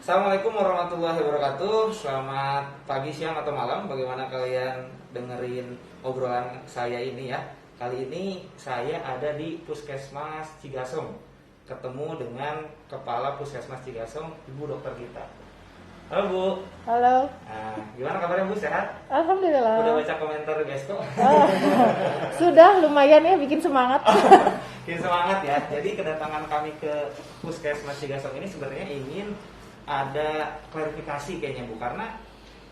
Assalamualaikum warahmatullahi wabarakatuh. Selamat pagi, siang, atau malam. Bagaimana kalian dengerin obrolan saya ini ya. Kali ini saya ada di Puskesmas Cigasong, ketemu dengan Kepala Puskesmas Cigasong, Ibu Dokter Gita. Halo Bu. Halo. Nah, gimana kabarnya Bu, sehat? Alhamdulillah. Udah baca komentar Gesko? Sudah lumayan ya, bikin semangat. Bikin semangat ya. Jadi kedatangan kami ke Puskesmas Cigasong ini sebenarnya ingin ada klarifikasi kayaknya Bu, karena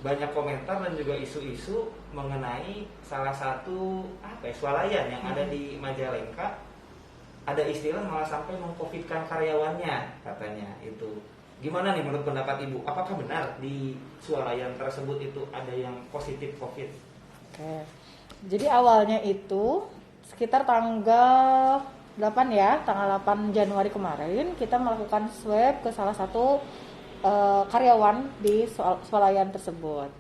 banyak komentar dan juga isu-isu mengenai salah satu swalayan yang ada di Majalengka. Ada istilah malah sampai mengcovidkan karyawannya katanya itu. Gimana nih menurut pendapat Ibu? Apakah benar di swalayan tersebut itu ada yang positif COVID? Oke. Jadi awalnya itu sekitar tanggal 8 ya, tanggal 8 Januari kemarin kita melakukan swab ke salah satu karyawan di swalayan tersebut.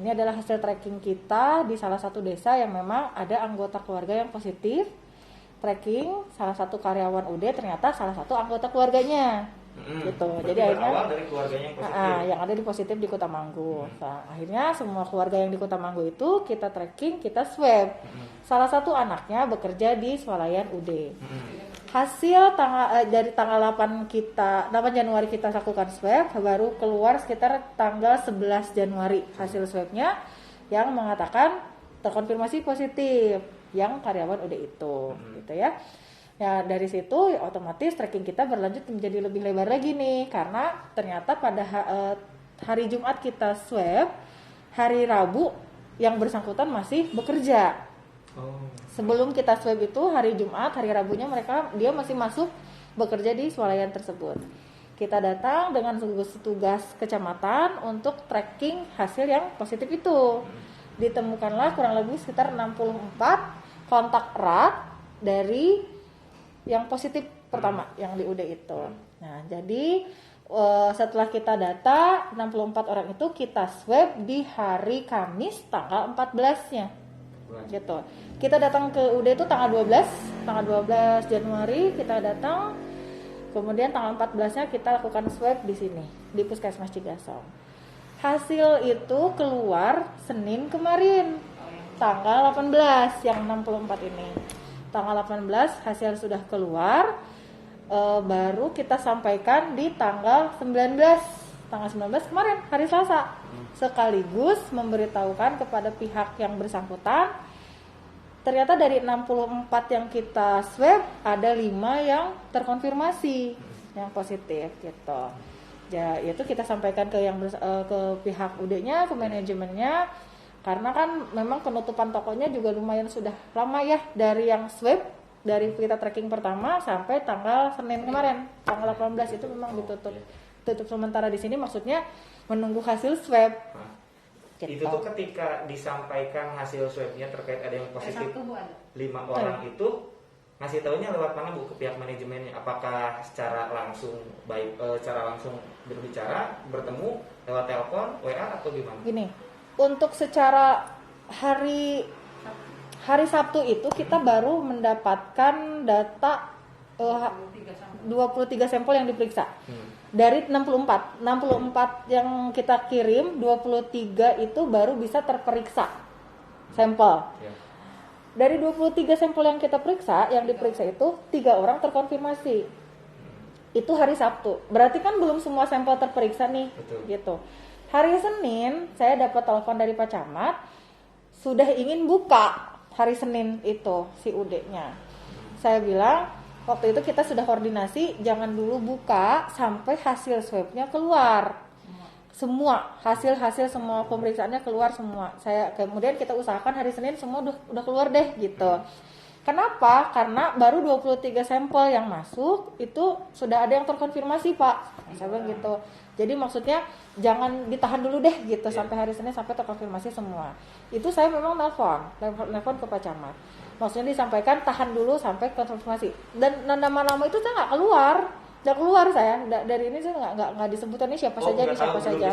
Ini adalah hasil tracking kita di salah satu desa yang memang ada anggota keluarga yang positif. Tracking salah satu karyawan UD ternyata salah satu anggota keluarganya. Gitu. Jadi akhirnya dari keluarganya yang positif. Yang ada di positif di Kota Manggu. Nah, akhirnya semua keluarga yang di Kota Manggu itu kita tracking, kita swab. Salah satu anaknya bekerja di swalayan UD. Hasil dari tanggal 8 Januari kita lakukan swab, baru keluar sekitar tanggal 11 Januari hasil swabnya yang mengatakan terkonfirmasi positif yang karyawan UD itu, gitu ya. Ya dari situ ya, otomatis tracking kita berlanjut menjadi lebih lebar lagi nih, karena ternyata pada hari Jumat kita swab, hari Rabu yang bersangkutan masih bekerja. Sebelum kita swab itu hari Jumat, hari Rabunya dia masih masuk bekerja di swalayan tersebut. Kita datang dengan tugas kecamatan untuk tracking hasil yang positif itu. Ditemukanlah kurang lebih sekitar 64 kontak erat dari yang positif pertama yang di UD itu. Nah, jadi setelah kita data 64 orang itu kita swab di hari Kamis tanggal 14-nya. Gitu. Kita datang ke UD itu tanggal 12 Januari kita datang. Kemudian tanggal 14-nya kita lakukan swab di sini, di Puskesmas Cigasong. Hasil itu keluar Senin kemarin, tanggal 18 yang 64 ini. Tanggal 18 hasil sudah keluar, baru kita sampaikan di tanggal 19 kemarin, hari Selasa, sekaligus memberitahukan kepada pihak yang bersangkutan. Ternyata dari 64 yang kita swab ada 5 yang terkonfirmasi yang positif gitu. Ya, itu kita sampaikan ke ke pihak UD-nya, ke manajemennya. Karena kan memang penutupan tokonya juga lumayan sudah lama ya, dari yang swab, dari kita tracking pertama sampai tanggal Senin kemarin, tanggal 18 itu memang ditutup. Tutup sementara di sini maksudnya menunggu hasil swab. Gitu. Itu tuh ketika disampaikan hasil swabnya terkait ada yang positif 5 orang itu ngasih taunya lewat mana Bu ke pihak manajemennya? Apakah secara langsung secara langsung berbicara, bertemu lewat telepon, WA atau gimana? Gini, untuk secara hari Sabtu itu kita baru mendapatkan data 23 sampel yang diperiksa. Dari 64 yang kita kirim, 23 itu baru bisa terperiksa sampel. Dari 23 sampel yang kita periksa, yang diperiksa itu 3 orang terkonfirmasi. Itu hari Sabtu. Berarti kan belum semua sampel terperiksa nih. Betul. Gitu. Hari Senin saya dapat telepon dari Pak Camat, sudah ingin buka hari Senin itu si UD-nya. Saya bilang waktu itu kita sudah koordinasi, jangan dulu buka sampai hasil swabnya keluar. Semua hasil semua pemeriksaannya keluar semua. Kemudian kita usahakan hari Senin semua udah keluar deh gitu. Kenapa? Karena baru 23 sampel yang masuk itu sudah ada yang terkonfirmasi Pak. Saya bilang gitu. Jadi maksudnya jangan ditahan dulu deh gitu sampai hari Senin sampai terkonfirmasi semua. Itu saya memang nelfon ke Pak Camat. Maksudnya disampaikan tahan dulu sampai konfirmasi. Dan nama-nama itu saya nggak keluar saya dari ini saya nggak disebutkan ini siapa saja ini siapa saja.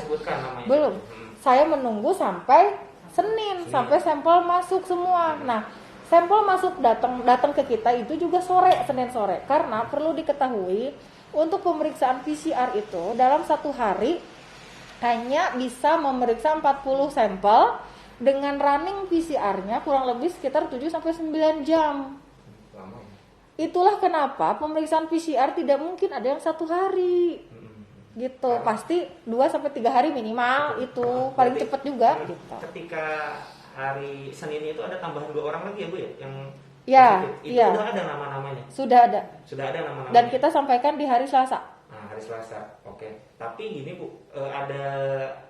Belum. Saya menunggu sampai Senin sampai sampel masuk semua. Nah, sampel masuk datang ke kita itu juga Senin sore karena perlu diketahui Untuk pemeriksaan PCR itu dalam satu hari hanya bisa memeriksa 40 sampel dengan running PCR-nya kurang lebih sekitar 7-9 jam. Lama ya. Itulah kenapa pemeriksaan PCR tidak mungkin ada yang satu hari. Gitu, pasti 2-3 hari minimal. Itu paling Berarti, cepat juga gitu. Ketika hari Senin itu ada tambahan 2 orang lagi ya Bu ya yang Ya, positif. Itu iya. udah ada nama-namanya. Sudah ada. Sudah ada nama-namanya. Dan kita sampaikan di hari Selasa. Nah, hari Selasa. Oke. Tapi gini Bu, ada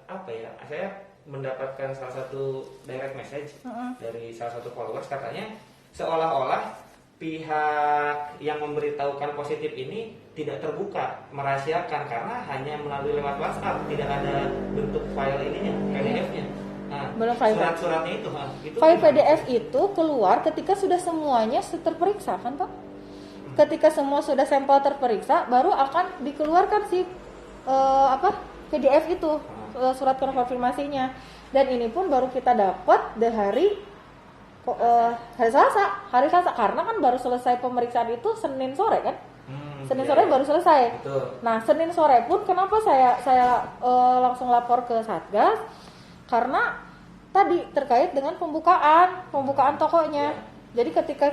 apa ya? Saya mendapatkan salah satu direct message dari salah satu followers, katanya seolah-olah pihak yang memberitahukan positif ini tidak terbuka, merahasiakan karena hanya melalui lewat WhatsApp, tidak ada bentuk file ininya, PDF-nya. Nah, Belum file. surat-suratnya itu, itu File gimana? PDF itu keluar ketika sudah semuanya terperiksa kan Pak? Ketika semua sudah sampel terperiksa, baru akan dikeluarkan si PDF itu, surat konfirmasinya. Dan ini pun baru kita dapat di hari Selasa, karena kan baru selesai pemeriksaan itu Senin sore kan? Senin Iya, sore iya. baru selesai. Betul. Nah, Senin sore pun kenapa saya langsung lapor ke Satgas? Karena tadi terkait dengan pembukaan tokonya. Iya. Jadi ketika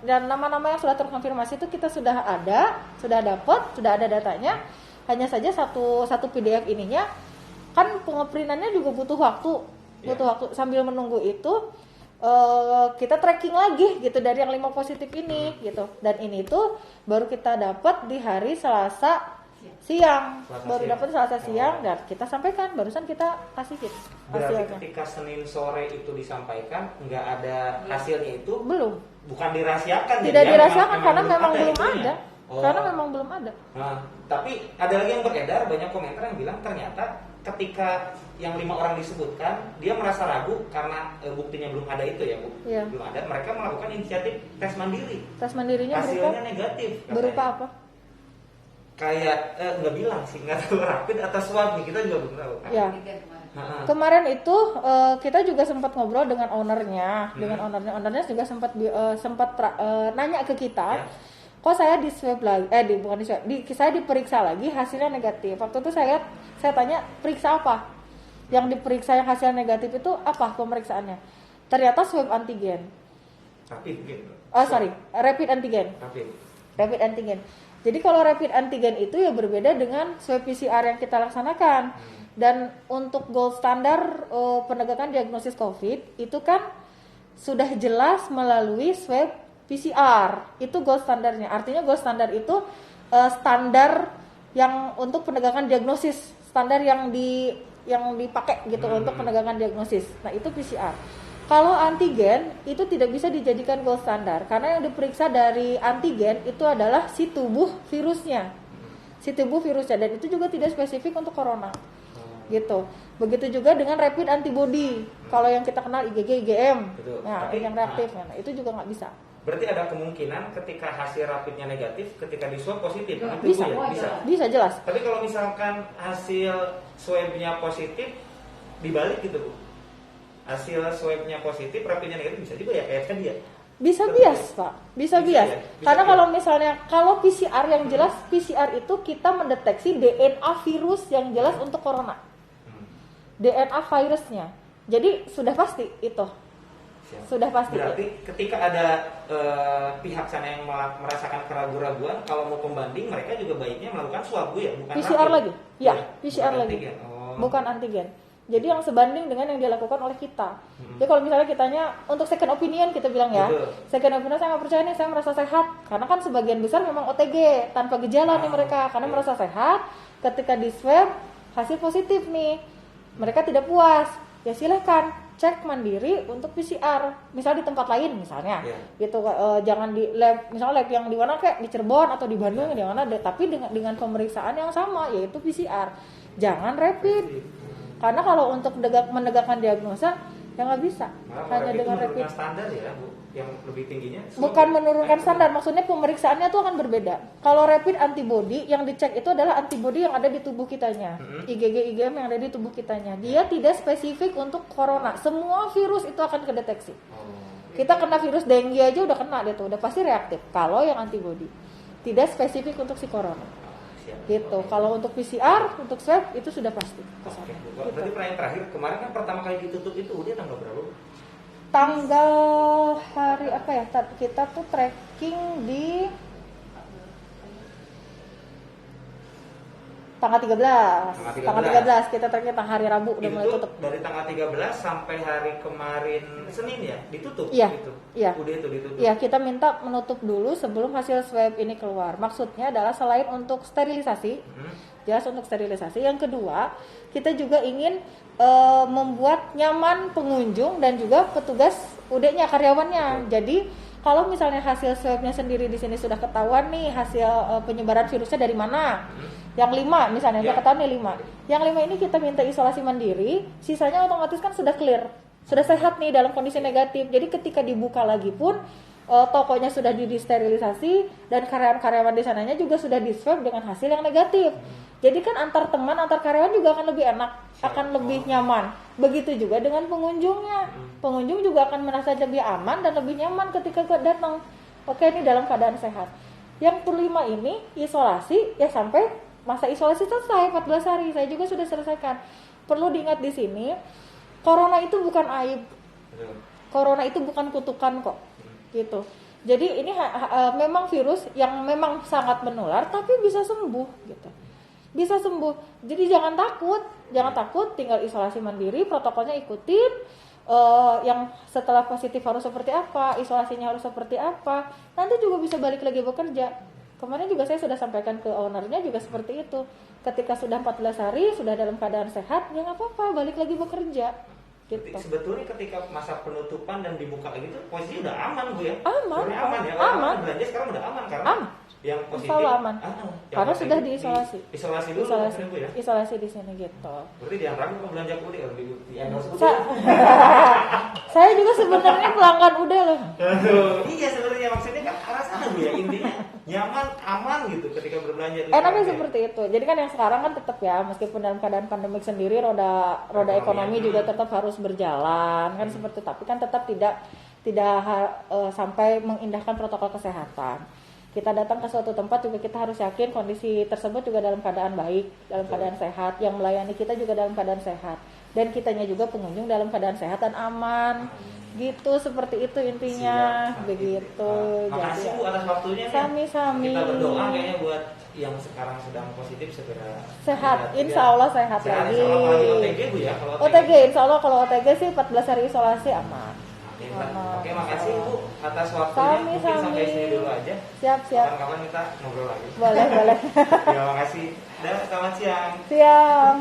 dan nama-nama yang sudah terkonfirmasi itu kita sudah ada datanya. Hanya saja satu PDF ininya kan pengeprintannya juga butuh waktu. Sambil menunggu itu kita tracking lagi gitu dari yang 5 positif ini gitu. Dan ini tuh baru kita dapat di hari Selasa siang. Selasa siang dan kita sampaikan, barusan kita kasih gitu Berarti hasilnya. ketika Senin sore itu disampaikan, nggak ada hasilnya itu, Belum. bukan dirahasiakan. Tidak jadi dirahasiakan karena memang belum itunya. ada. Oh. Karena memang belum ada. Nah, tapi ada lagi yang beredar, banyak komentar yang bilang ternyata ketika yang 5 orang disebutkan, dia merasa ragu karena buktinya belum ada itu ya Bu. Iya. Belum ada, mereka melakukan inisiatif tes mandiri. Tes mandirinya Hasilnya negatif. katanya. berupa apa? Kayak nggak bilang sih, nggak tahu rapid atau swab nih, kita juga belum tahu. Ya. Kemarin itu kita juga sempat ngobrol dengan ownernya, ownernya juga sempat nanya ke kita, Ya. kok saya di swab lagi, bukan di swab, saya diperiksa lagi hasilnya negatif. Waktu itu saya tanya periksa apa, yang diperiksa yang hasil negatif itu apa pemeriksaannya? Ternyata swab antigen. Rapid gitu. Rapid antigen. Rapid antigen. Jadi kalau rapid antigen itu ya berbeda dengan swab PCR yang kita laksanakan. Dan untuk gold standar penegakan diagnosis COVID itu kan sudah jelas melalui swab PCR. Itu gold standarnya. Artinya gold standar itu standar yang untuk penegakan diagnosis, standar yang dipakai gitu untuk penegakan diagnosis. Nah, itu PCR. Kalau antigen itu tidak bisa dijadikan gold standar karena yang diperiksa dari antigen itu adalah si tubuh virusnya. Dan itu juga tidak spesifik untuk corona. Gitu. Begitu juga dengan rapid antibody. Kalau yang kita kenal IgG, IgM. Betul. Nah, Tapi, yang reaktif itu juga nggak bisa. Berarti ada kemungkinan ketika hasil rapidnya negatif, ketika di swab positif. Itu Bisa. Bu, ya? Bisa jelas. Tapi kalau misalkan hasil swabnya positif, dibalik gitu Bu. Hasil swabnya positif, rapidnya negatif, bisa juga ya kayak tadi ya? Bisa Betul. bias, Pak. Bisa bias. ya? Bisa Karena bias. kalau misalnya PCR yang jelas, PCR itu kita mendeteksi DNA virus yang jelas untuk corona. DNA virusnya. Jadi sudah pasti itu. Siap. Sudah pasti. Berarti ketika ada pihak sana yang merasakan keraguan-raguan, kalau mau pembanding mereka juga baiknya melakukan swab Bu ya, bukan PCR rapid. lagi. Ya, Bukan PCR lagi. antigen. Oh. Bukan antigen. Jadi yang sebanding dengan yang dilakukan oleh kita. Jadi kalau misalnya kitanya untuk second opinion kita bilang ya, Betul. second opinion saya nggak percaya nih, saya merasa sehat. Karena kan sebagian besar memang OTG tanpa gejala nih mereka, karena merasa sehat. Ketika di swab hasil positif nih, mereka tidak puas. Ya silakan cek mandiri untuk PCR. Misal di tempat lain misalnya, gitu. Jangan di lab, misalnya lab yang di mana kayak di Cirebon atau di Bandung di mana, tapi dengan pemeriksaan yang sama yaitu PCR. Jangan rapid. Karena kalau untuk menegakkan diagnosa ya nggak bisa. Hanya dengan rapid. Standar ya Bu, yang lebih tingginya. Bukan menurunkan standar, maksudnya pemeriksaannya tuh akan berbeda. Kalau rapid antibody yang dicek itu adalah antibody yang ada di tubuh kitanya, IgG, IgM yang ada di tubuh kitanya. Dia tidak spesifik untuk corona. Semua virus itu akan kedeteksi. Kita kena virus dengue aja udah kena deh tuh, udah pasti reaktif. Kalau yang antibody tidak spesifik untuk si corona. Siap. Gitu. Oke. Kalau untuk PCR, untuk swab itu sudah pasti ke sana. Oke, Bu. Gitu. Berarti pertanyaan terakhir, kemarin kan pertama kali ditutup itu dia tanggal berapa? Bu? Tanggal hari apa ya? Kita tuh tracking di tanggal 13. Tanggal 13 kita tracking hari Rabu udah mulai Itu tutup. dari tanggal 13 sampai hari kemarin Senin ya ditutup. Iya, Gitu. iya. Udah itu ditutup. Ya, kita minta menutup dulu sebelum hasil swab ini keluar. Maksudnya adalah selain untuk sterilisasi, jelas untuk sterilisasi. Yang kedua, kita juga ingin membuat nyaman pengunjung dan juga petugas UD-nya, karyawannya. Jadi, kalau misalnya hasil swabnya sendiri di sini sudah ketahuan nih hasil penyebaran virusnya dari mana. Yang 5 misalnya, udah ketahuan nih 5. Yang 5 ini kita minta isolasi mandiri, sisanya otomatis kan sudah clear. Sudah sehat nih dalam kondisi negatif. Jadi ketika dibuka lagi pun tokonya sudah disterilisasi dan karyawan-karyawan di sananya juga sudah di-swab dengan hasil yang negatif. Jadi kan antar teman, antar karyawan juga akan lebih enak, akan lebih nyaman. Begitu juga dengan pengunjungnya. Pengunjung juga akan merasa lebih aman dan lebih nyaman ketika datang. Oke, ini dalam keadaan sehat. Yang kelima ini isolasi ya sampai masa isolasi selesai 14 hari. Saya juga sudah selesaikan. Perlu diingat di sini, corona itu bukan aib. Corona itu bukan kutukan kok. Gitu. Jadi ini memang virus yang memang sangat menular tapi bisa sembuh gitu. Bisa sembuh. Jadi jangan takut, tinggal isolasi mandiri, protokolnya ikutin. Yang setelah positif harus seperti apa, isolasinya harus seperti apa. Nanti juga bisa balik lagi bekerja. Kemarin juga saya sudah sampaikan ke ownernya juga seperti itu. Ketika sudah 14 hari, sudah dalam keadaan sehat, ya nggak apa-apa, balik lagi bekerja. Gitu. Sebetulnya ketika masa penutupan dan dibuka lagi itu posisi udah aman Bu ya? Aman, Sebenarnya aman ya. aman. Kalau belanja sekarang udah aman karena Aman. yang positif Insya Allah aman. yang Karena positif sudah diisolasi. Isolasi dulu Isolasi, Bu ya. isolasi di sini gitu. Berarti jangan ragu ke belanja Budi kalau di endorse Budi. Saya juga sebenarnya pelanggan udah loh. Iya sebenarnya maksudnya kan arah sana Bu ya, intinya nyaman, aman gitu ketika berbelanja itu. Enaknya seperti itu. Jadi kan yang sekarang kan tetap ya, meskipun dalam keadaan pandemik sendiri roda ekonomi juga tetap harus berjalan kan seperti itu. Tapi kan tetap tidak sampai mengindahkan protokol kesehatan. Kita datang ke suatu tempat juga kita harus yakin kondisi tersebut juga dalam keadaan baik, dalam keadaan sehat, yang melayani kita juga dalam keadaan sehat, dan kitanya juga pengunjung dalam keadaan sehat dan aman. Gitu, seperti itu intinya. Siap. Begitu. Makasih Bu atas waktunya. Sami-sami. Kita berdoa kayaknya buat yang sekarang sedang positif segera sehat, insya Allah sehat lagi. Insya Allah kalau OTG Bu ya. Kalau OTG, insya Allah kalau OTG sih 14 hari isolasi aman. Oke, makasih Bu atas waktunya. Mungkin sampai sini dulu aja. Siap. Kapan-kapan kita ngobrol lagi. Boleh. Terima kasih. Dan selamat siang. Siang.